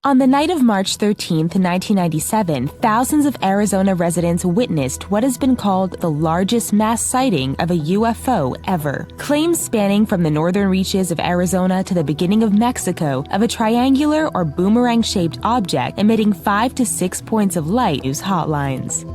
On the night of March 13, 1997, thousands of Arizona residents witnessed what has been called the largest mass sighting of a UFO ever. Claims spanning from the northern reaches of Arizona to the beginning of Mexico of a triangular or boomerang-shaped object emitting 5 to 6 points of light use hotlines.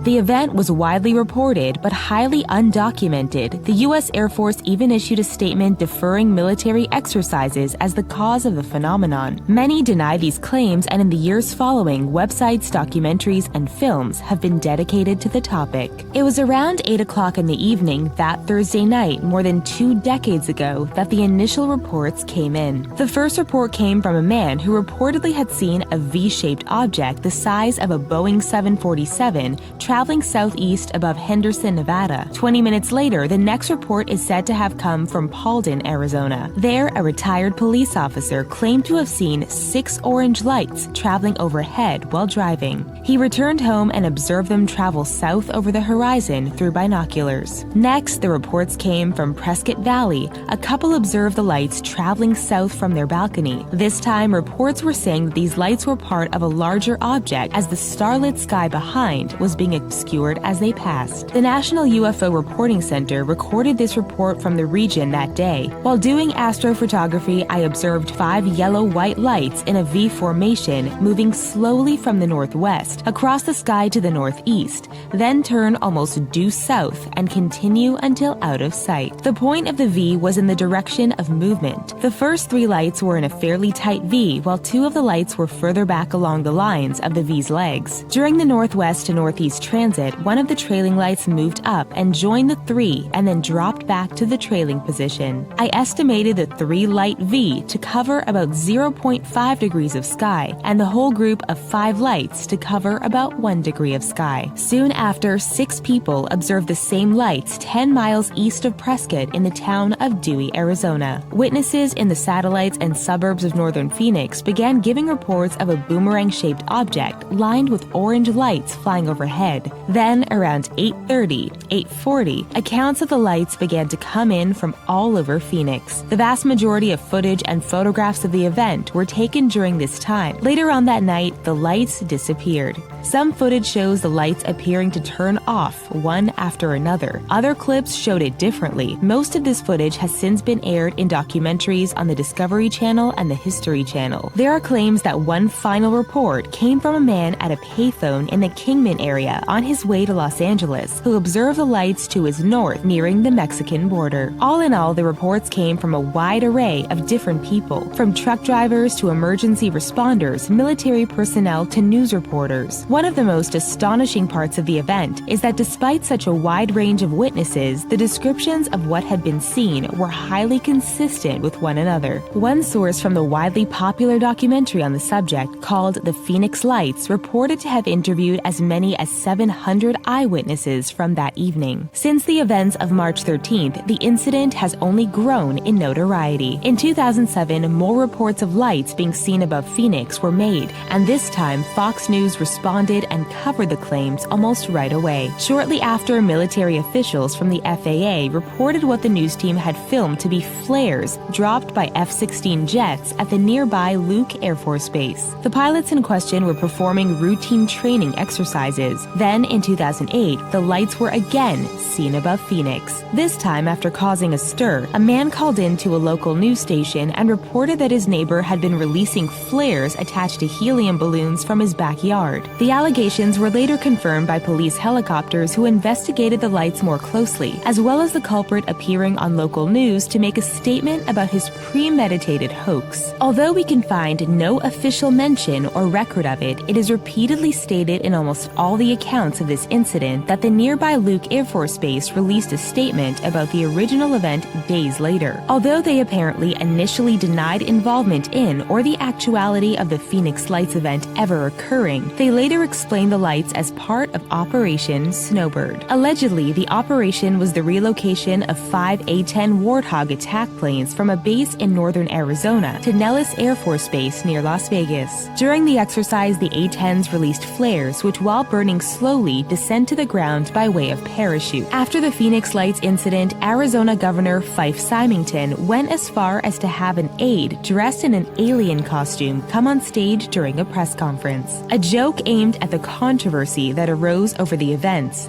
The event was widely reported but highly undocumented. The U.S. Air Force even issued a statement deferring military exercises as the cause of the phenomenon. Many deny these claims, and in the years following, websites, documentaries, and films have been dedicated to the topic. It was around 8 o'clock in the evening that Thursday night, more than 2 decades ago, that the initial reports came in. The first report came from a man who reportedly had seen a V-shaped object the size of a Boeing 747 traveling southeast above Henderson, Nevada. 20 minutes later, the next report is said to have come from Paulden, Arizona. There, a retired police officer claimed to have seen 6 orange lights traveling overhead while driving. He returned home and observed them travel south over the horizon through binoculars. Next, the reports came from Prescott Valley. A couple observed the lights traveling south from their balcony. This time, reports were saying that these lights were part of a larger object as the starlit sky behind was being obscured as they passed. The National UFO Reporting Center recorded this report from the region that day. While doing astrophotography, I observed 5 yellow-white lights in a V formation moving slowly from the northwest across the sky to the northeast, then turn almost due south and continue until out of sight. The point of the V was in the direction of movement. The first 3 lights were in a fairly tight V, while 2 of the lights were further back along the lines of the V's legs. During the northwest to northeast transit, one of the trailing lights moved up and joined the 3 and then dropped back to the trailing position. I estimated the 3-light V to cover about 0.5 degrees of sky and the whole group of 5 lights to cover about 1 degree of sky. Soon after, 6 people observed the same lights 10 miles east of Prescott in the town of Dewey, Arizona. Witnesses in the satellites and suburbs of northern Phoenix began giving reports of a boomerang-shaped object lined with orange lights flying overhead. Then, around 8:30, 8:40, accounts of the lights began to come in from all over Phoenix. The vast majority of footage and photographs of the event were taken during this time. Later on that night, the lights disappeared. Some footage shows the lights appearing to turn off one after another. Other clips showed it differently. Most of this footage has since been aired in documentaries on the Discovery Channel and the History Channel. There are claims that one final report came from a man at a payphone in the Kingman area on his way to Los Angeles, who observed the lights to his north nearing the Mexican border. All in all, the reports came from a wide array of different people, from truck drivers to emergency responders, military personnel to news reporters. One of the most astonishing parts of the event is that despite such a wide range of witnesses, the descriptions of what had been seen were highly consistent with one another. One source from the widely popular documentary on the subject, called The Phoenix Lights, reported to have interviewed as many as 700 eyewitnesses from that evening. Since the events of March 13th, the incident has only grown in notoriety. In 2007, more reports of lights being seen above Phoenix were made, and this time Fox News responded and covered the claims almost right away. Shortly after, military officials from the FAA reported what the news team had filmed to be flares dropped by F-16 jets at the nearby Luke Air Force Base. The pilots in question were performing routine training exercises. Then, in 2008, the lights were again seen above Phoenix. This time, after causing a stir, a man called in to a local news station and reported that his neighbor had been releasing flares attached to helium balloons from his backyard. The allegations were later confirmed by police helicopters who investigated the lights more closely, as well as the culprit appearing on local news to make a statement about his premeditated hoax. Although we can find no official mention or record of it, it is repeatedly stated in almost all the accounts of this incident that the nearby Luke Air Force Base released a statement about the original event days later. Although they apparently initially denied involvement in or the actuality of the Phoenix Lights event ever occurring, they later explained the lights as part of Operation Snowbird. Allegedly, the operation was the relocation of 5 A-10 Warthog attack planes from a base in northern Arizona to Nellis Air Force Base near Las Vegas. During the exercise, the A-10s released flares which, while burning slowly, slowly descend to the ground by way of parachute. After the Phoenix Lights incident, Arizona Governor Fife Symington went as far as to have an aide dressed in an alien costume come on stage during a press conference. A joke aimed at the controversy that arose over the events.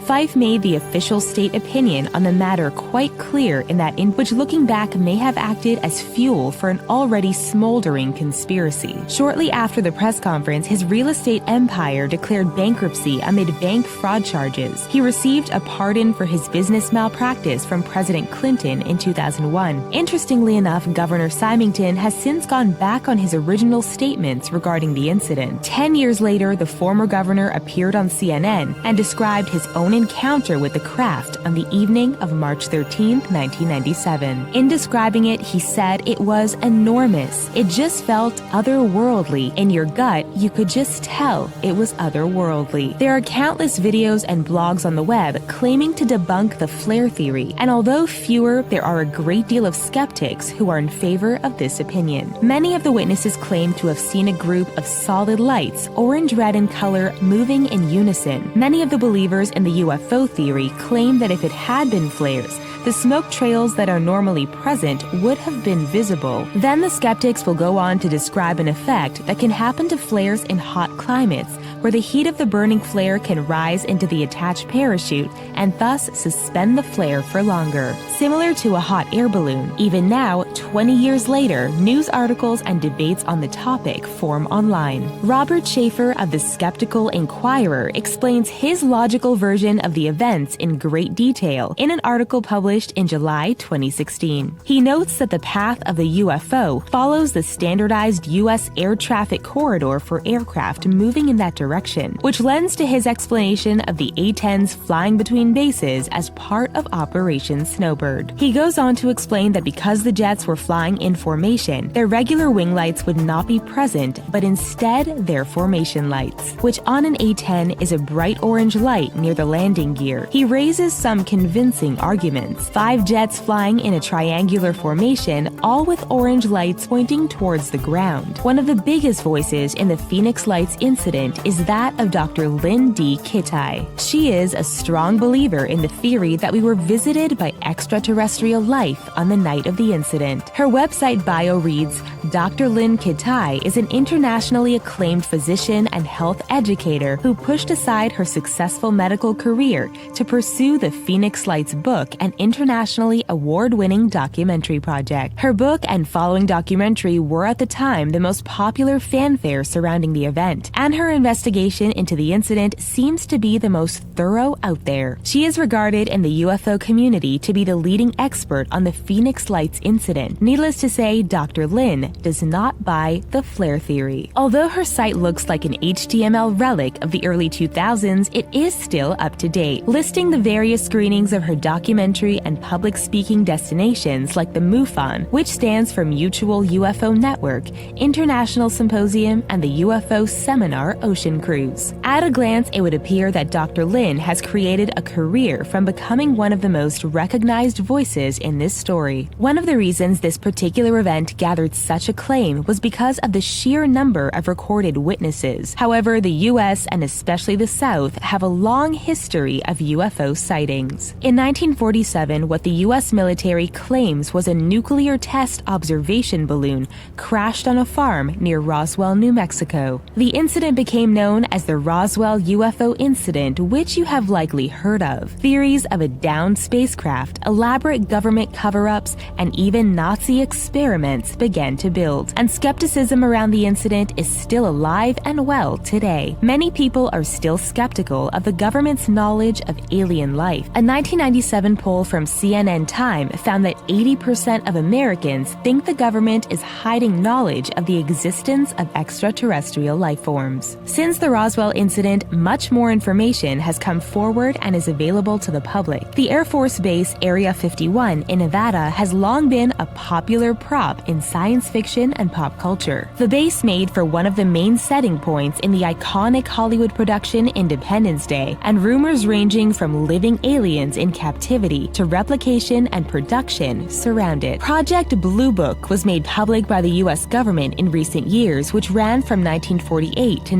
Fife made the official state opinion on the matter quite clear in which looking back may have acted as fuel for an already smoldering conspiracy. Shortly after the press conference, his real estate empire declared bankruptcy amid bank fraud charges. He received a pardon for his business malpractice from President Clinton in 2001. Interestingly enough, Governor Symington has since gone back on his original statements regarding the incident. 10 years later, the former governor appeared on CNN and described his own encounter with the craft on the evening of March 13, 1997. In describing it, he said it was enormous. It just felt otherworldly. In your gut, you could just tell it was otherworldly. There are countless videos and blogs on the web claiming to debunk the flare theory, and although fewer, there are a great deal of skeptics who are in favor of this opinion. Many of the witnesses claim to have seen a group of solid lights, orange-red in color, moving in unison. Many of the believers in the UFO theory claim that if it had been flares, the smoke trails that are normally present would have been visible. Then the skeptics will go on to describe an effect that can happen to flares in hot climates, where the heat of the burning flare can rise into the attached parachute and thus suspend the flare for longer. Similar to a hot air balloon, even now, 20 years later, news articles and debates on the topic form online. Robert Schaefer of the Skeptical Inquirer explains his logical version of the events in great detail in an article published in July 2016. He notes that the path of the UFO follows the standardized U.S. air traffic corridor for aircraft moving in that direction, which lends to his explanation of the A-10s flying between bases as part of Operation Snowbird. He goes on to explain that because the jets were flying in formation, their regular wing lights would not be present, but instead their formation lights, which on an A-10 is a bright orange light near the landing gear. He raises some convincing arguments. 5 jets flying in a triangular formation, all with orange lights pointing towards the ground. One of the biggest voices in the Phoenix Lights incident is that of Dr. Lynn D. Kittai. She is a strong believer in the theory that we were visited by extraterrestrial life on the night of the incident. Her website bio reads, Dr. Lynn Kittai is an internationally acclaimed physician and health educator who pushed aside her successful medical career to pursue the Phoenix Lights book, an internationally award-winning documentary project. Her book and following documentary were at the time the most popular fanfare surrounding the event, and her investigation into the incident seems to be the most thorough out there. She is regarded in the UFO community to be the leading expert on the Phoenix Lights incident. Needless to say, Dr. Lynn does not buy the flare theory. Although her site looks like an HTML relic of the early 2000s, it is still up to date, listing the various screenings of her documentary and public speaking destinations like the MUFON, which stands for Mutual UFO Network, International Symposium, and the UFO Seminar Ocean Cruise. At a glance, it would appear that Dr. Lynn has created a career from becoming one of the most recognized voices in this story. One of the reasons this particular event gathered such acclaim was because of the sheer number of recorded witnesses. However, the U.S. and especially the South have a long history of UFO sightings. In 1947, what the U.S. military claims was a nuclear test observation balloon crashed on a farm near Roswell, New Mexico. The incident became known as the Roswell UFO incident, which you have likely heard of. Theories of a downed spacecraft, elaborate government cover-ups, and even Nazi experiments began to build, and skepticism around the incident is still alive and well today. Many people are still skeptical of the government's knowledge of alien life. A 1997 poll from CNN Time found that 80% of Americans think the government is hiding knowledge of the existence of extraterrestrial life forms. Since the Roswell incident, much more information has come forward and is available to the public. The Air Force Base Area 51 in Nevada has long been a popular prop in science fiction and pop culture. The base made for one of the main setting points in the iconic Hollywood production Independence Day, and rumors ranging from living aliens in captivity to replication and production surround it. Project Blue Book was made public by the U.S. government in recent years, which ran from 1948 to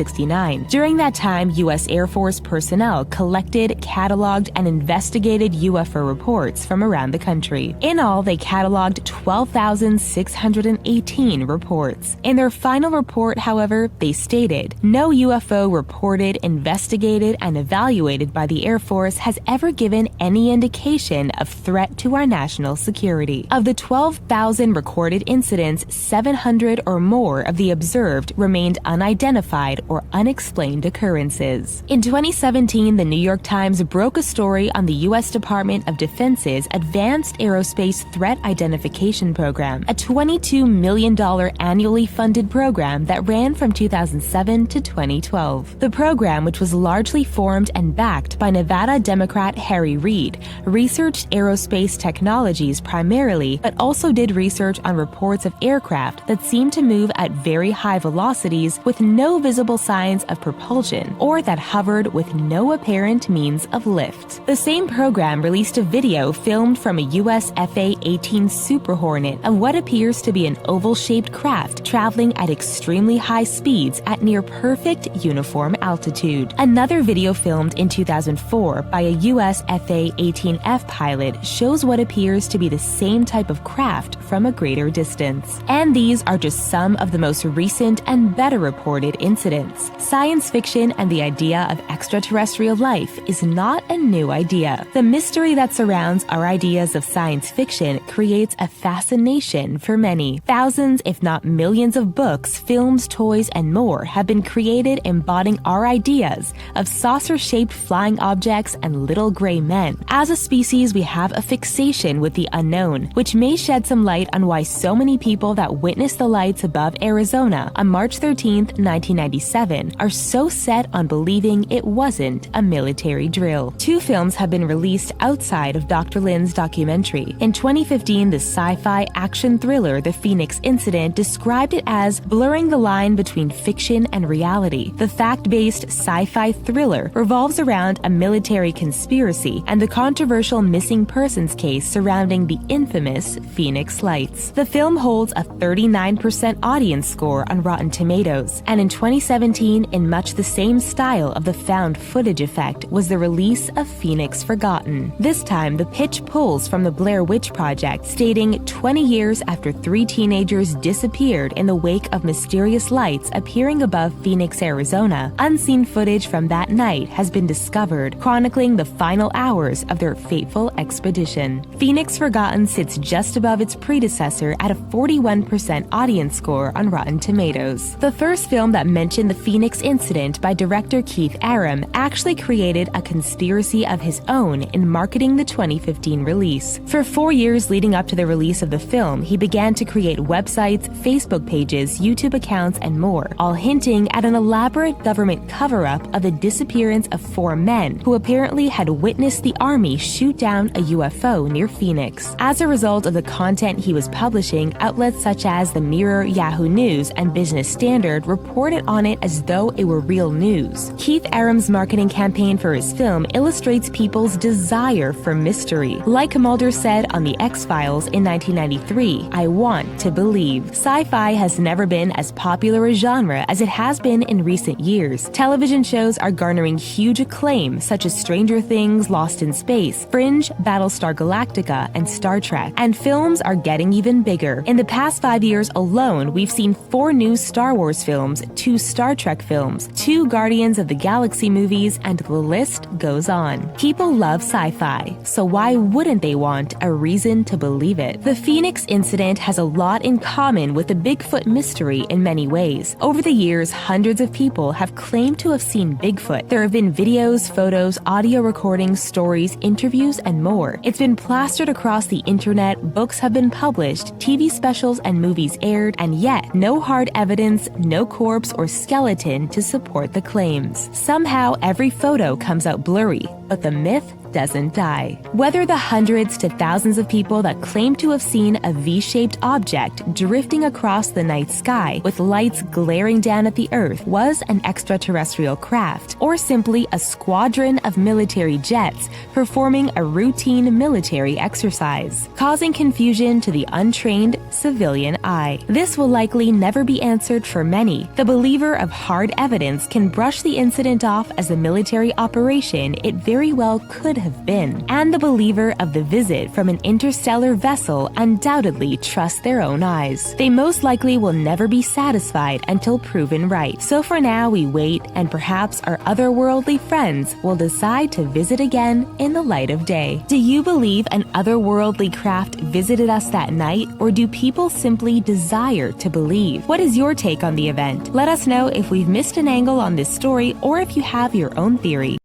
1969. During that time, U.S. Air Force personnel collected, cataloged, and investigated UFO reports from around the country. In all, they cataloged 12,618 reports. In their final report, however, they stated, "No UFO reported, investigated, and evaluated by the Air Force has ever given any indication of threat to our national security. Of the 12,000 recorded incidents, 700 or more of the observed remained unidentified or unexplained occurrences." In 2017, the New York Times broke a story on the U.S. Department of Defense's Advanced Aerospace Threat Identification Program, a $22 million annually funded program that ran from 2007 to 2012. The program, which was largely formed and backed by Nevada Democrat Harry Reid, researched aerospace technologies primarily, but also did research on reports of aircraft that seemed to move at very high velocities with no visible signs of propulsion, or that hovered with no apparent means of lift. The same program released a video filmed from a US FA-18 Super Hornet of what appears to be an oval-shaped craft traveling at extremely high speeds at near perfect uniform altitude. Another video filmed in 2004 by a US FA-18F pilot shows what appears to be the same type of craft from a greater distance. And these are just some of the most recent and better reported incidents. Science fiction and the idea of extraterrestrial life is not a new idea. The mystery that surrounds our ideas of science fiction creates a fascination for many. Thousands, if not millions of books, films, toys, and more have been created embodying our ideas of saucer-shaped flying objects and little gray men. As a species, we have a fixation with the unknown, which may shed some light on why so many people that witnessed the lights above Arizona on March 13, 1997, are so set on believing it wasn't a military drill. Two films have been released outside of Dr. Lin's documentary. In 2015, the sci-fi action thriller The Phoenix Incident described it as blurring the line between fiction and reality. The fact-based sci-fi thriller revolves around a military conspiracy and the controversial missing persons case surrounding the infamous Phoenix Lights. The film holds a 39% audience score on Rotten Tomatoes, and in 2017, in much the same style of the found footage effect, was the release of Phoenix Forgotten. This time, the pitch pulls from the Blair Witch Project, stating 20 years after 3 teenagers disappeared in the wake of mysterious lights appearing above Phoenix, Arizona, unseen footage from that night has been discovered, chronicling the final hours of their fateful expedition. Phoenix Forgotten sits just above its predecessor at a 41% audience score on Rotten Tomatoes. The first film that mentioned the Phoenix Incident by director Keith Aram actually created a conspiracy of his own in marketing the 2015 release. For 4 years leading up to the release of the film, he began to create websites, Facebook pages, YouTube accounts, and more, all hinting at an elaborate government cover-up of the disappearance of 4 men who apparently had witnessed the Army shoot down a UFO near Phoenix. As a result of the content he was publishing, outlets such as The Mirror, Yahoo News, and Business Standard reported on it as though it were real news. Keith Aram's marketing campaign for his film illustrates people's desire for mystery. Like Mulder said on The X-Files in 1993, "I want to believe." Sci-fi has never been as popular a genre as it has been in recent years. Television shows are garnering huge acclaim, such as Stranger Things, Lost in Space, Fringe, Battlestar Galactica, and Star Trek. And films are getting even bigger. In the past 5 years alone, we've seen 4 new Star Wars films, 2 Star Trek films, 2 Guardians of the Galaxy movies, and the list goes on. People love sci-fi, so why wouldn't they want a reason to believe it? The Phoenix Incident has a lot in common with the Bigfoot mystery in many ways. Over the years, hundreds of people have claimed to have seen Bigfoot. There have been videos, photos, audio recordings, stories, interviews, and more. It's been plastered across the internet, books have been published, TV specials and movies aired, and yet no hard evidence, no corpse or skeleton to support the claims. Somehow, every photo comes out blurry, but the myth doesn't die. Whether the hundreds to thousands of people that claim to have seen a V-shaped object drifting across the night sky with lights glaring down at the Earth was an extraterrestrial craft, or simply a squadron of military jets performing a routine military exercise, causing confusion to the untrained civilian eye. This will likely never be answered for many. The believer of hard evidence can brush the incident off as a military operation it very well could have been, and the believer of the visit from an interstellar vessel undoubtedly trusts their own eyes. They most likely will never be satisfied until proven right. So for now, we wait, and perhaps our otherworldly friends will decide to visit again in the light of day. Do you believe an otherworldly craft visited us that night, or do people simply desire to believe? What is your take on the event? Let us know if we've missed an angle on this story or if you have your own theory.